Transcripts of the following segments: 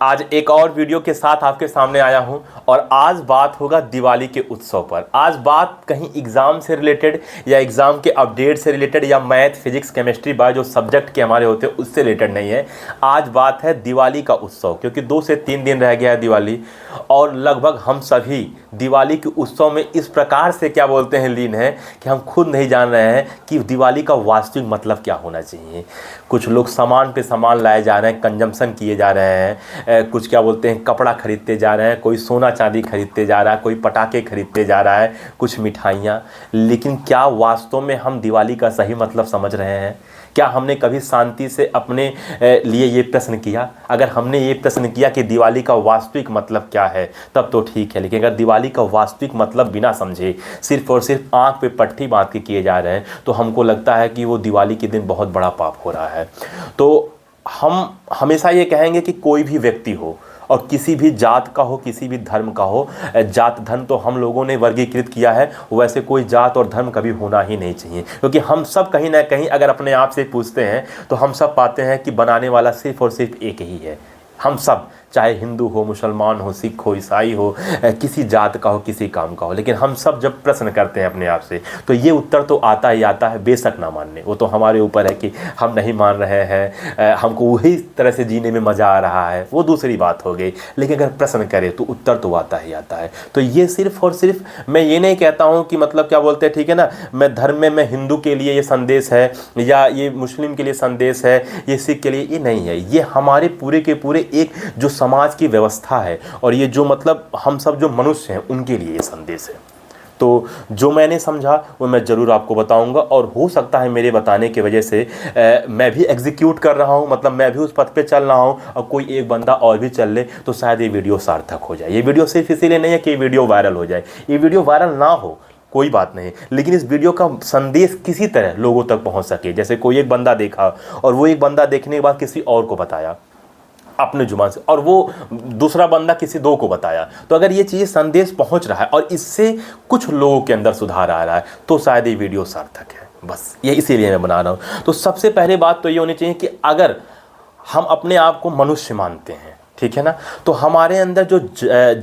आज एक और वीडियो के साथ आपके सामने आया हूं और आज बात होगा दिवाली के उत्सव पर। आज बात कहीं एग्ज़ाम से रिलेटेड या एग्ज़ाम के अपडेट से रिलेटेड या मैथ फिजिक्स केमिस्ट्री बायो जो सब्जेक्ट के हमारे होते हैं उससे रिलेटेड नहीं है। आज बात है दिवाली का उत्सव, क्योंकि 2 से 3 दिन रह गया है दिवाली और लगभग हम सभी दिवाली के उत्सव में इस प्रकार से क्या बोलते हैं लीन हैं कि हम खुद नहीं जान रहे हैं कि दिवाली का वास्तविक मतलब क्या होना चाहिए। कुछ लोग सामान पे सामान लाए जा रहे हैं, कंजम्पशन किए जा रहे हैं, कुछ क्या बोलते हैं कपड़ा खरीदते जा रहे हैं, कोई सोना चांदी खरीदते जा रहा है, कोई पटाखे खरीदते जा रहा है, कुछ मिठाइयाँ। लेकिन क्या वास्तव में हम दिवाली का सही मतलब समझ रहे हैं? क्या हमने कभी शांति से अपने लिए ये प्रश्न किया? अगर हमने ये प्रश्न किया कि दिवाली का वास्तविक मतलब क्या है तब तो ठीक है, लेकिन अगर दिवाली का वास्तविक मतलब बिना समझे सिर्फ और सिर्फ आंख पे पट्टी बांध के किए जा रहे हैं तो हमको लगता है कि वो दिवाली के दिन बहुत बड़ा पाप हो रहा है। तो हम हमेशा ये कहेंगे कि कोई भी व्यक्ति हो और किसी भी जात का हो, किसी भी धर्म का हो, जात धर्म तो हम लोगों ने वर्गीकृत किया है, वैसे कोई जात और धर्म कभी होना ही नहीं चाहिए, क्योंकि हम सब कहीं ना कहीं अगर अपने आप से पूछते हैं तो हम सब पाते हैं कि बनाने वाला सिर्फ और सिर्फ एक ही है। हम सब, चाहे हिंदू हो, मुसलमान हो, सिख हो, ईसाई हो, किसी जात का हो, किसी काम का हो, लेकिन हम सब जब प्रश्न करते हैं अपने आप से तो ये उत्तर तो आता ही आता है, बेशक ना मानने, वो तो हमारे ऊपर है कि हम नहीं मान रहे हैं, हमको वही तरह से जीने में मज़ा आ रहा है, वो दूसरी बात हो गई। लेकिन अगर प्रश्न करें तो उत्तर तो आता ही आता है। तो ये सिर्फ और सिर्फ मैं ये नहीं कहता हूँ कि मतलब क्या बोलते हैं, ठीक है ना, मैं धर्म में मैं हिंदू के लिए ये संदेश है या ये मुस्लिम के लिए संदेश है, ये सिख के लिए, ये नहीं है। ये हमारे पूरे के पूरे एक जो समाज की व्यवस्था है और ये जो मतलब हम सब जो मनुष्य हैं उनके लिए ये संदेश है। तो जो मैंने समझा वो मैं ज़रूर आपको बताऊंगा और हो सकता है मेरे बताने की वजह से मैं भी एग्जीक्यूट कर रहा हूं, मतलब मैं भी उस पथ पे चल रहा हूं और कोई एक बंदा और भी चल ले तो शायद ये वीडियो सार्थक हो जाए। ये वीडियो सिर्फ इसीलिए नहीं है कि ये वीडियो वायरल हो जाए, ये वीडियो वायरल ना हो कोई बात नहीं, लेकिन इस वीडियो का संदेश किसी तरह लोगों तक पहुँच सके। जैसे कोई एक बंदा देखा और वो एक बंदा देखने के बाद किसी और को बताया अपने जुबान से और वो दूसरा बंदा किसी दो को बताया, तो अगर ये चीज़ संदेश पहुंच रहा है और इससे कुछ लोगों के अंदर सुधार आ रहा है तो शायद ये वीडियो सार्थक है। बस ये इसीलिए मैं बना रहा हूँ। तो सबसे पहले बात तो ये होनी चाहिए कि अगर हम अपने आप को मनुष्य मानते हैं, ठीक है ना, तो हमारे अंदर जो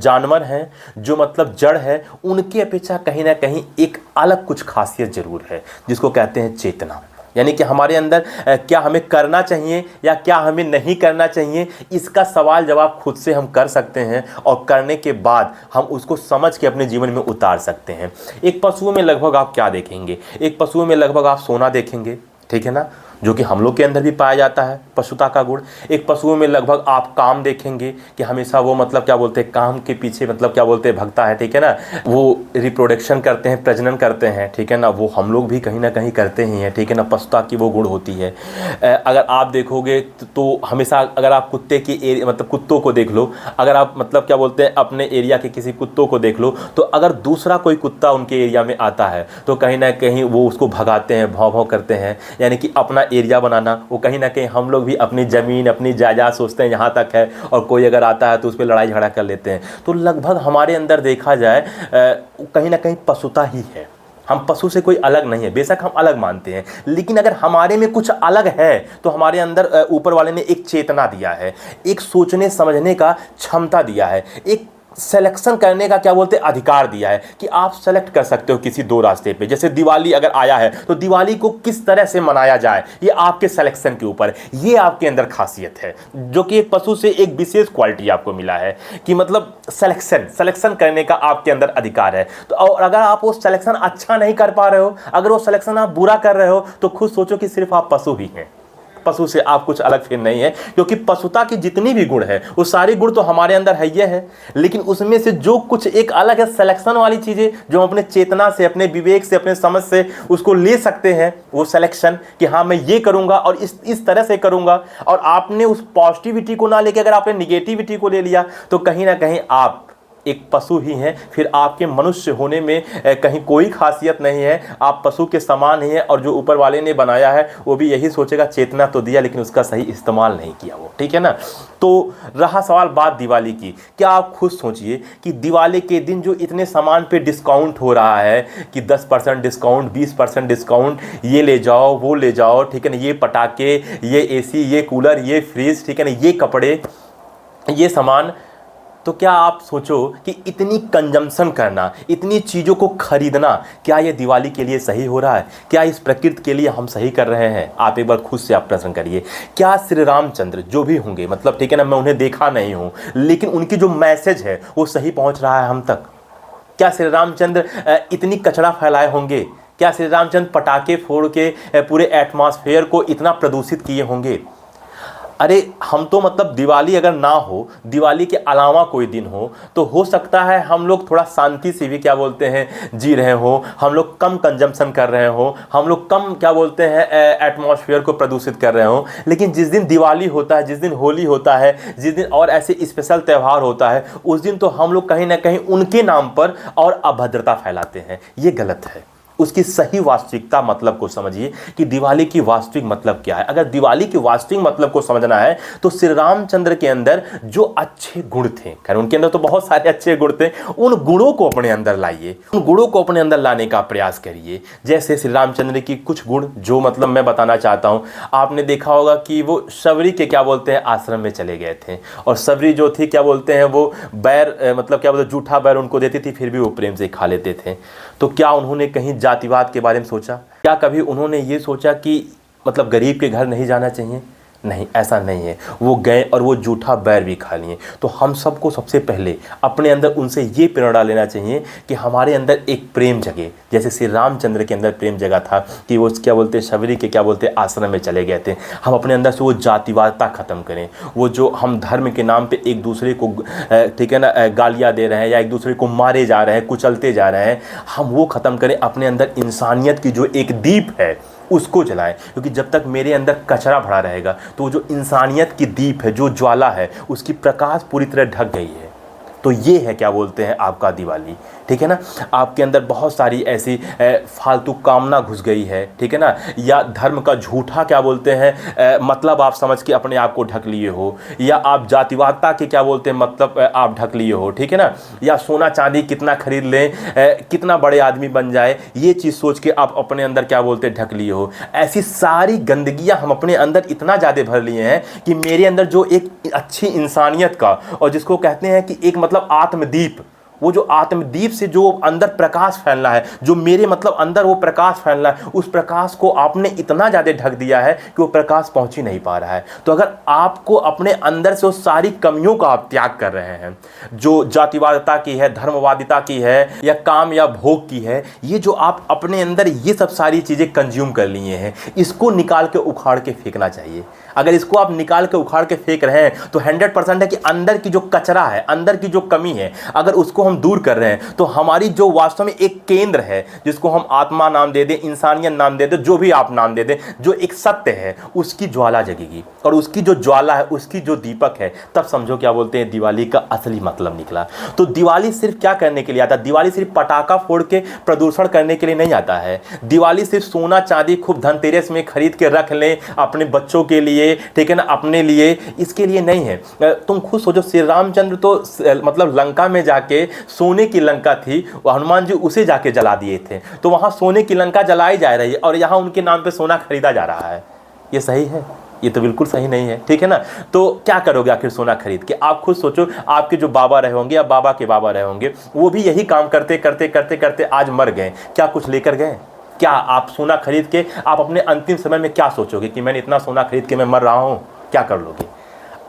जानवर हैं, जो मतलब जड़ है, उनकी अपेक्षा कहीं ना कहीं एक अलग कुछ खासियत ज़रूर है जिसको कहते हैं चेतना। यानी कि हमारे अंदर क्या हमें करना चाहिए या क्या हमें नहीं करना चाहिए, इसका सवाल जवाब खुद से हम कर सकते हैं और करने के बाद हम उसको समझ के अपने जीवन में उतार सकते हैं। एक पशुओं में लगभग आप क्या देखेंगे, एक पशुओं में लगभग आप सोना देखेंगे, ठीक है ना, जो कि हम लोग के अंदर भी पाया जाता है, पशुता का गुण। एक पशुओं में लगभग आप काम देखेंगे कि हमेशा वो मतलब क्या बोलते हैं काम के पीछे मतलब क्या बोलते हैं भगता है, ठीक है ना, वो रिप्रोडक्शन करते हैं, प्रजनन करते हैं, ठीक है ना, वो हम लोग भी कहीं ना कहीं करते ही हैं, ठीक है ना, पशुता की वो गुण होती है। अगर आप देखोगे तो हमेशा अगर आप कुत्ते की मतलब कुत्तों को देख लो, अगर आप मतलब क्या बोलते हैं अपने एरिया के किसी कुत्तों को देख लो तो अगर दूसरा कोई कुत्ता उनके एरिया में आता है तो कहीं ना कहीं वो उसको भगाते हैं, भौं भौं करते हैं, यानी कि अपना एरिया बनाना। वो कहीं ना कहीं हम लोग भी अपनी ज़मीन अपनी जायदाद सोचते हैं यहाँ तक है और कोई अगर आता है तो उस पर लड़ाई झगड़ा कर लेते हैं। तो लगभग हमारे अंदर देखा जाए कहीं ना कहीं पशुता ही है। हम पशु से कोई अलग नहीं है, बेशक हम अलग मानते हैं, लेकिन अगर हमारे में कुछ अलग है तो हमारे अंदर ऊपर वाले ने एक चेतना दिया है, एक सोचने समझने का क्षमता दिया है, एक सिलेक्शन करने का क्या बोलते हैं अधिकार दिया है कि आप सेलेक्ट कर सकते हो किसी दो रास्ते पे। जैसे दिवाली अगर आया है तो दिवाली को किस तरह से मनाया जाए ये आपके सिलेक्शन के ऊपर, ये आपके अंदर खासियत है जो कि एक पशु से एक विशेष क्वालिटी आपको मिला है कि मतलब सिलेक्शन करने का आपके अंदर अधिकार है। तो और अगर आप वो सिलेक्शन अच्छा नहीं कर पा रहे हो, अगर वो सिलेक्शन आप बुरा कर रहे हो तो खुद सोचो कि सिर्फ आप पशु ही हैं, पशु से आप कुछ अलग फिर नहीं है, क्योंकि पशुता की जितनी भी गुण है वो सारे गुण तो हमारे अंदर है ये है, लेकिन उसमें से जो कुछ एक अलग है सिलेक्शन वाली चीजें जो हम अपने चेतना से, अपने विवेक से, अपने समझ से उसको ले सकते हैं, वो सिलेक्शन कि हाँ मैं ये करूंगा और इस तरह से करूंगा। और आपने उस पॉजिटिविटी को ना लेके अगर आपने निगेटिविटी को ले लिया तो कहीं ना कहीं आप एक पशु ही हैं, फिर आपके मनुष्य होने में कहीं कोई खासियत नहीं है, आप पशु के समान ही हैं। और जो ऊपर वाले ने बनाया है वो भी यही सोचेगा, चेतना तो दिया लेकिन उसका सही इस्तेमाल नहीं किया वो, ठीक है ना। तो रहा सवाल बात दिवाली की, क्या आप खुद सोचिए कि दिवाली के दिन जो इतने सामान पे डिस्काउंट हो रहा है कि 10% डिस्काउंट, 20% डिस्काउंट, ये ले जाओ वो ले जाओ, ठीक है ना, ये पटाखे, ये AC, ये कूलर, ये फ्रिज, ठीक है ना, ये कपड़े, ये सामान, तो क्या आप सोचो कि इतनी कंजम्पशन करना, इतनी चीज़ों को खरीदना, क्या ये दिवाली के लिए सही हो रहा है? क्या इस प्रकृति के लिए हम सही कर रहे हैं? आप एक बार खुद से आप प्रश्न करिए। क्या श्री रामचंद्र जो भी होंगे, मतलब ठीक है ना, मैं उन्हें देखा नहीं हूँ, लेकिन उनकी जो मैसेज है वो सही पहुँच रहा है हम तक? क्या श्री रामचंद्र इतनी कचरा फैलाए होंगे? क्या श्री रामचंद्र पटाखे फोड़ के पूरे एटमॉस्फेयर को इतना प्रदूषित किए होंगे? अरे हम तो मतलब दिवाली अगर ना हो, दिवाली के अलावा कोई दिन हो, तो सकता है हम लोग थोड़ा शांति से भी क्या बोलते हैं जी रहे हो, हम लोग कम कंजम्पशन कर रहे हो, हम लोग कम क्या बोलते हैं एटमॉस्फेयर को प्रदूषित कर रहे हो। लेकिन जिस दिन दिवाली होता है, जिस दिन होली होता है, जिस दिन और ऐसे स्पेशल त्यौहार होता है, उस दिन तो हम लोग कहीं ना कहीं उनके नाम पर और अभद्रता फैलाते हैं। ये गलत है। उसकी सही वास्तविकता मतलब को समझिए कि दिवाली की वास्तविक मतलब क्या है। अगर दिवाली की वास्तविक मतलब को समझना है तो श्री रामचंद्र के अंदर जो अच्छे गुण थे, खैर उनके अंदर तो बहुत सारे अच्छे गुण थे, उन गुणों को अपने अंदर लाइए, उन गुणों को अपने अंदर लाने का प्रयास करिए। जैसे श्री रामचंद्र की कुछ गुण जो मतलब मैं बताना चाहता हूँ। आपने देखा होगा कि वो शबरी के क्या बोलते हैं आश्रम में चले गए थे, और शबरी जो थी क्या बोलते हैं वो बैर मतलब क्या बोलते हैं जूठा बैर उनको देती थी, फिर भी वो प्रेम से खा लेते थे। तो क्या उन्होंने कहीं जातिवाद के बारे में सोचा? क्या कभी उन्होंने ये सोचा कि मतलब गरीब के घर नहीं जाना चाहिए? नहीं, ऐसा नहीं है। वो गए और वो जूठा बैर भी खा लिए। तो हम सबको सबसे पहले अपने अंदर उनसे ये प्रेरणा लेना चाहिए कि हमारे अंदर एक प्रेम जगे, जैसे श्री रामचंद्र के अंदर प्रेम जगा था कि वो क्या बोलते हैं शबरी के क्या बोलते हैं आश्रम में चले गए थे। हम अपने अंदर से वो जातिवादता ख़त्म करें, वो जो हम धर्म के नाम पे एक दूसरे को ठीक है ना गालियाँ दे रहे हैं या एक दूसरे को मारे जा रहे हैं, कुचलते जा रहे हैं, हम वो ख़त्म करें। अपने अंदर इंसानियत की जो एक दीप है उसको जलाएं, क्योंकि जब तक मेरे अंदर कचरा भरा रहेगा तो वो जो इंसानियत की दीप है, जो ज्वाला है, उसकी प्रकाश पूरी तरह ढक गई है। तो ये है क्या बोलते हैं आपका दिवाली, ठीक है ना। आपके अंदर बहुत सारी ऐसी फालतू कामना घुस गई है, ठीक है ना, या धर्म का झूठा क्या बोलते हैं मतलब आप समझ के अपने आप को ढक लिए हो, या आप जातिवादता के क्या बोलते हैं मतलब आप ढक लिए हो, ठीक है ना, या सोना चांदी कितना खरीद लें कितना बड़े आदमी बन जाए, ये चीज़ सोच के आप अपने अंदर क्या बोलते हैं ढक लिए हो। ऐसी सारी गंदगियाँ हम अपने अंदर इतना ज़्यादा भर लिए हैं कि मेरे अंदर जो एक अच्छी इंसानियत का, और जिसको कहते हैं कि एक मतलब आत्मदीप, वो जो आत्मदीप से जो अंदर प्रकाश फैलना है, जो मेरे मतलब अंदर वो प्रकाश फैलना है, उस प्रकाश को आपने इतना ज़्यादा ढक दिया है कि वो प्रकाश पहुंच ही नहीं पा रहा है। तो अगर आपको अपने अंदर से उस सारी कमियों का आप त्याग कर रहे हैं, जो जातिवादिता की है, धर्मवादिता की है, या काम या भोग की है, ये जो आप अपने अंदर ये सब सारी चीज़ें कंज्यूम कर लिए हैं, इसको निकाल के उखाड़ के फेंकना चाहिए। अगर इसको आप निकाल के उखाड़ के फेंक रहे हैं तो 100% है कि अंदर की जो कचरा है, अंदर की जो कमी है, अगर उसको हम दूर कर रहे हैं तो हमारी जो वास्तव में एक केंद्र है, जिसको हम आत्मा नाम दे दें, इंसानियत नाम दे दें, जो भी आप नाम दे दें, जो एक सत्य है, उसकी ज्वाला जगेगी। और उसकी जो ज्वाला है, उसकी जो दीपक है, तब समझो क्या बोलते हैं दिवाली का असली मतलब निकला। तो दिवाली सिर्फ क्या करने के लिए आता है? दिवाली सिर्फ पटाखा फोड़ के प्रदूषण करने के लिए नहीं आता है। दिवाली सिर्फ सोना चांदी खूब धनतेरस में खरीद के रख लें अपने बच्चों के लिए, ठीक है ना, अपने लिए, इसके लिए नहीं है। तुम खुद सोचो, श्री रामचंद्र तो मतलब लंका में जाके, सोने की लंका थी, हनुमान जी उसे जाके जला दिए थे, तो वहां सोने की लंका जलाई जा रही है और यहां उनके नाम पे सोना खरीदा जा रहा है। ये सही है? ये तो बिल्कुल सही नहीं है, ठीक है ना। तो क्या करोगे आखिर सोना खरीद के? आप खुद सोचो, आपके जो बाबा रहे होंगे या बाबा के बाबा रहे होंगे, वो भी यही काम करते करते करते करते आज मर गए। क्या कुछ लेकर गए? क्या आप सोना खरीद के आप अपने अंतिम समय में क्या सोचोगे कि मैंने इतना सोना खरीद के मैं मर रहा हूं? क्या कर लोगे?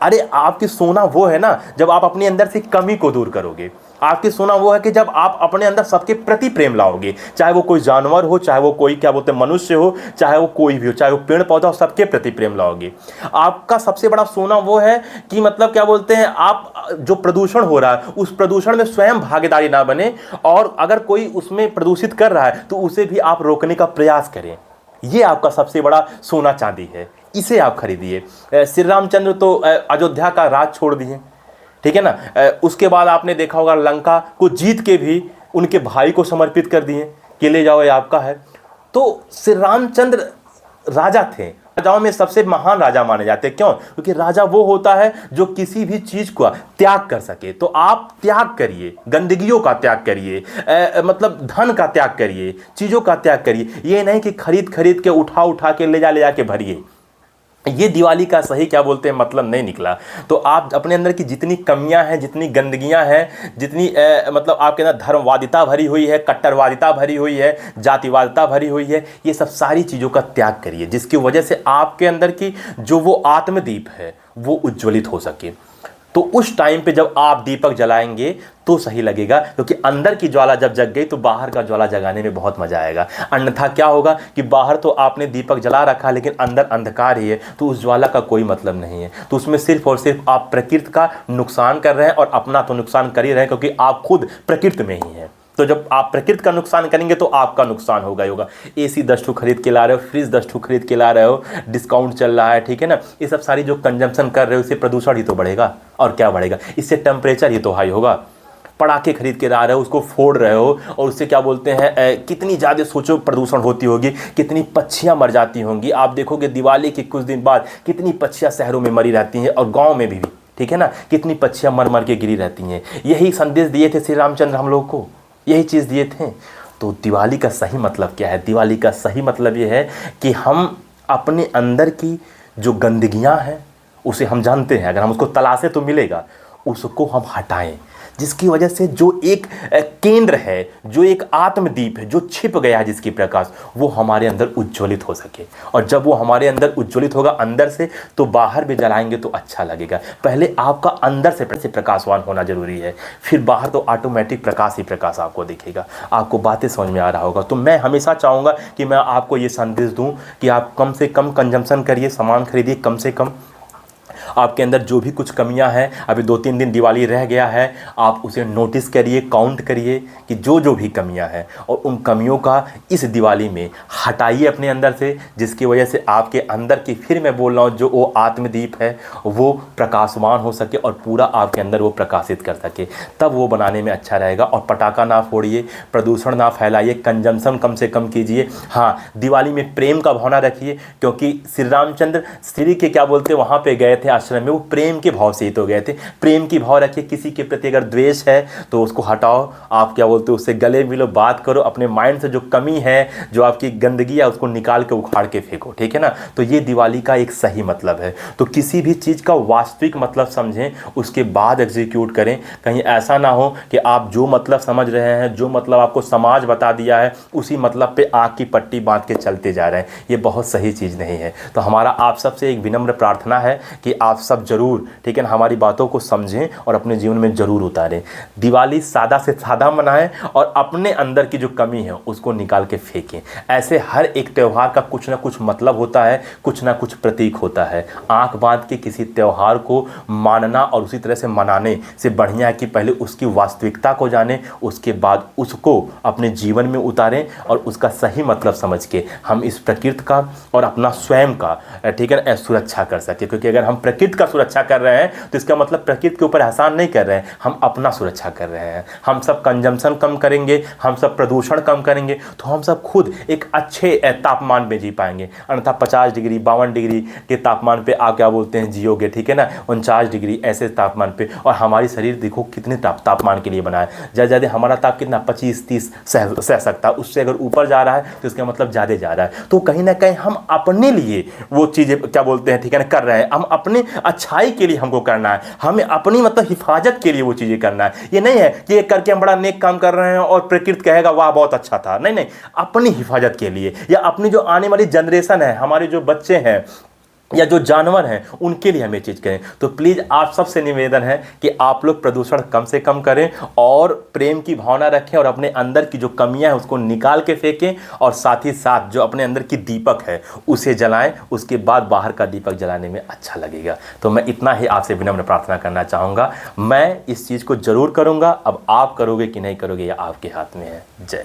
अरे आपकी सोना वो है ना जब आप अपने अंदर से कमी को दूर करोगे। आपकी सोना वो है कि जब आप अपने अंदर सबके प्रति प्रेम लाओगे, चाहे वो कोई जानवर हो, चाहे वो कोई क्या बोलते हैं मनुष्य हो, चाहे वो कोई भी हो, चाहे वो पेड़ पौधा हो, सबके प्रति प्रेम लाओगे। आपका सबसे बड़ा सोना वो है कि मतलब क्या बोलते हैं आप जो प्रदूषण हो रहा है उस प्रदूषण में स्वयं भागीदारी ना बने, और अगर कोई उसमें प्रदूषित कर रहा है तो उसे भी आप रोकने का प्रयास करें। ये आपका सबसे बड़ा सोना चांदी है, इसे आप खरीदिए। श्री रामचंद्र तो अयोध्या का राज छोड़ दिए, ठीक है ना। उसके बाद आपने देखा होगा लंका को जीत के भी उनके भाई को समर्पित कर दिए कि ले जाओ ये आपका है। तो श्री रामचंद्र राजा थे, राजाओं में सबसे महान राजा माने जाते हैं। क्यों? क्योंकि राजा वो होता है जो किसी भी चीज का त्याग कर सके। तो आप त्याग करिए, गंदगियों का त्याग करिए, मतलब धन का त्याग करिए, चीजों का त्याग करिए। ये नहीं कि खरीद खरीद के उठा उठा के ले जा के भरिए। ये दिवाली का सही क्या बोलते हैं मतलब नहीं निकला। तो आप अपने अंदर की जितनी कमियां हैं, जितनी गंदगियां हैं, जितनी मतलब आपके अंदर धर्मवादिता भरी हुई है, कट्टरवादिता भरी हुई है, जातिवादिता भरी हुई है, ये सब सारी चीज़ों का त्याग करिए, जिसकी वजह से आपके अंदर की जो वो आत्मदीप है वो उज्ज्वलित हो सके। तो उस टाइम पे जब आप दीपक जलाएंगे तो सही लगेगा, क्योंकि अंदर की ज्वाला जब जग गई तो बाहर का ज्वाला जगाने में बहुत मजा आएगा। अन्यथा क्या होगा कि बाहर तो आपने दीपक जला रखा लेकिन अंदर अंधकार ही है, तो उस ज्वाला का कोई मतलब नहीं है। तो उसमें सिर्फ और सिर्फ आप प्रकृति का नुकसान कर रहे हैं, और अपना तो नुकसान कर ही रहे हैं, क्योंकि आप खुद प्रकृति में ही हैं। तो जब आप प्रकृति का नुकसान करेंगे तो आपका नुकसान होगा ही होगा। एसी 10 ठू खरीद के ला रहे हो, फ्रिज 10 ठू खरीद के ला रहे हो, डिस्काउंट चल रहा है, ठीक है ना, ये सब सारी जो कंजम्पशन कर रहे हो, इससे प्रदूषण ही तो बढ़ेगा, और क्या बढ़ेगा, इससे टेम्परेचर ही तो हाई होगा। पटाखे खरीद के ला रहे हो, उसको फोड़ रहे हो, और उससे क्या बोलते हैं कितनी ज़्यादा सोचो प्रदूषण होती होगी, कितनी पक्षियाँ मर जाती होंगी। आप देखोगे दिवाली के कुछ दिन बाद कितनी पक्षियाँ शहरों में मरी रहती हैं, और गाँव में भी, ठीक है ना, कितनी पक्षियाँ मर मर के गिरी रहती हैं। यही संदेश दिए थे श्री रामचंद्र हम लोग को, यही चीज़ दिए थे। तो दिवाली का सही मतलब क्या है? दिवाली का सही मतलब ये है कि हम अपने अंदर की जो गंदगियां हैं उसे हम जानते हैं, अगर हम उसको तलाशे तो मिलेगा, उसको हम हटाएं, जिसकी वजह से जो एक केंद्र है, जो एक आत्मदीप है, जो छिप गया है जिसकी प्रकाश, वो हमारे अंदर उज्ज्वलित हो सके। और जब वो हमारे अंदर उज्ज्वलित होगा अंदर से, तो बाहर भी जलाएंगे तो अच्छा लगेगा। पहले आपका अंदर से प्रकाशवान होना जरूरी है, फिर बाहर तो ऑटोमेटिक प्रकाश ही प्रकाश आपको दिखेगा। आपको बातें समझ में आ रहा होगा। तो मैं हमेशा चाहूँगा कि मैं आपको ये संदेश दूँ कि आप कम से कम कंजम्पशन करिए, सामान खरीदिए कम से कम। आपके अंदर जो भी कुछ कमियां हैं, अभी 2-3 दिन दिवाली रह गया है, आप उसे नोटिस करिए, काउंट करिए कि जो भी कमियां हैं, और उन कमियों का इस दिवाली में हटाइए अपने अंदर से, जिसकी वजह से आपके अंदर की, फिर मैं बोल रहा हूँ, जो वो आत्मदीप है वो प्रकाशमान हो सके और पूरा आपके अंदर वो प्रकाशित कर सके। तब वो बनाने में अच्छा रहेगा। और पटाखा ना फोड़िए, प्रदूषण ना फैलाइए, कंजम्पशन कम से कम कीजिए। हाँ, दिवाली में प्रेम का भावना रखिए, क्योंकि श्री रामचंद्र श्री के क्या बोलते वहाँ पे गए थे आश्रम में, वो प्रेम के भाव से ही तो गए थे। प्रेम की भाव रखिए। किसी के प्रति अगर द्वेष है तो उसको हटाओ, आप क्या बोलते हो उससे गले मिलो, बात करो, अपने माइंड से जो कमी है, जो आपकी गंदगी है, उसको निकाल के उखाड़ के फेंको, ठीक है ना। तो ये दिवाली का एक सही मतलब है। तो किसी भी चीज़ का वास्तविक मतलब समझें, उसके बाद एग्जीक्यूट करें। कहीं ऐसा ना हो कि आप जो मतलब समझ रहे हैं, जो मतलब आपको समाज बता दिया है, उसी मतलब पे आग की पट्टी बांध के चलते जा रहे हैं। ये बहुत सही चीज़ नहीं है। तो हमारा आप सबसे एक विनम्र प्रार्थना है कि आप सब जरूर, ठीक है ना, हमारी बातों को समझें और अपने जीवन में जरूर उतारें। दिवाली सादा से सादा मनाएं, और अपने अंदर की जो कमी है उसको निकाल के फेंकें। ऐसे हर एक त्यौहार का कुछ ना कुछ मतलब होता है, कुछ ना कुछ प्रतीक होता है। आंख बांध के किसी त्यौहार को मानना और उसी तरह से मनाने से बढ़िया है कि पहले उसकी वास्तविकता को जानें, उसके बाद उसको अपने जीवन में उतारें, और उसका सही मतलब समझ के हम इस प्रकृति का और अपना स्वयं का, ठीक है ना, सुरक्षा कर सके। क्योंकि अगर हम प्रकृति का सुरक्षा कर रहे हैं तो इसका मतलब प्रकृति के ऊपर एहसान नहीं कर रहे हैं, हम अपना सुरक्षा कर रहे हैं। हम सब कंजम्पशन कम करेंगे, हम सब प्रदूषण कम करेंगे, तो हम सब खुद एक अच्छे तापमान में जी पाएंगे। अन्यथा 50 डिग्री 52 डिग्री के तापमान पे आप क्या बोलते हैं जियोगे, ठीक है ना, 49 डिग्री ऐसे तापमान पे। और हमारी शरीर देखो कितने तापमान के लिए बना है। ज़्यादा हमारा ताप कितना 25-30 सह सकता है, उससे अगर ऊपर जा रहा है तो इसका मतलब ज़्यादा जा रहा है। तो कहीं ना कहीं हम अपने लिए वो चीज़ें क्या बोलते हैं, ठीक है ना, कर रहे हैं। हम अपने अच्छाई के लिए हमको करना है, हमें अपनी मतलब हिफाजत के लिए वो चीज़ें करना है। ये नहीं है कि ये करके हम बड़ा नेक काम कर रहे हैं और प्रकृति कहेगा वाह बहुत अच्छा था। नहीं नहीं, अपनी हिफाजत के लिए, या अपनी जो आने वाली जनरेशन है, हमारे जो बच्चे हैं या जो जानवर हैं, उनके लिए हम ये चीज़ करें। तो प्लीज़ आप सबसे निवेदन है कि आप लोग प्रदूषण कम से कम करें, और प्रेम की भावना रखें, और अपने अंदर की जो कमियां हैं उसको निकाल के फेंकें, और साथ ही साथ जो अपने अंदर की दीपक है उसे जलाएं। उसके बाद बाहर का दीपक जलाने में अच्छा लगेगा। तो मैं इतना ही आपसे विनम्र प्रार्थना करना चाहूँगा। मैं इस चीज़ को ज़रूर करूँगा। अब आप करोगे कि नहीं करोगे, यह आपके हाथ में है। जय।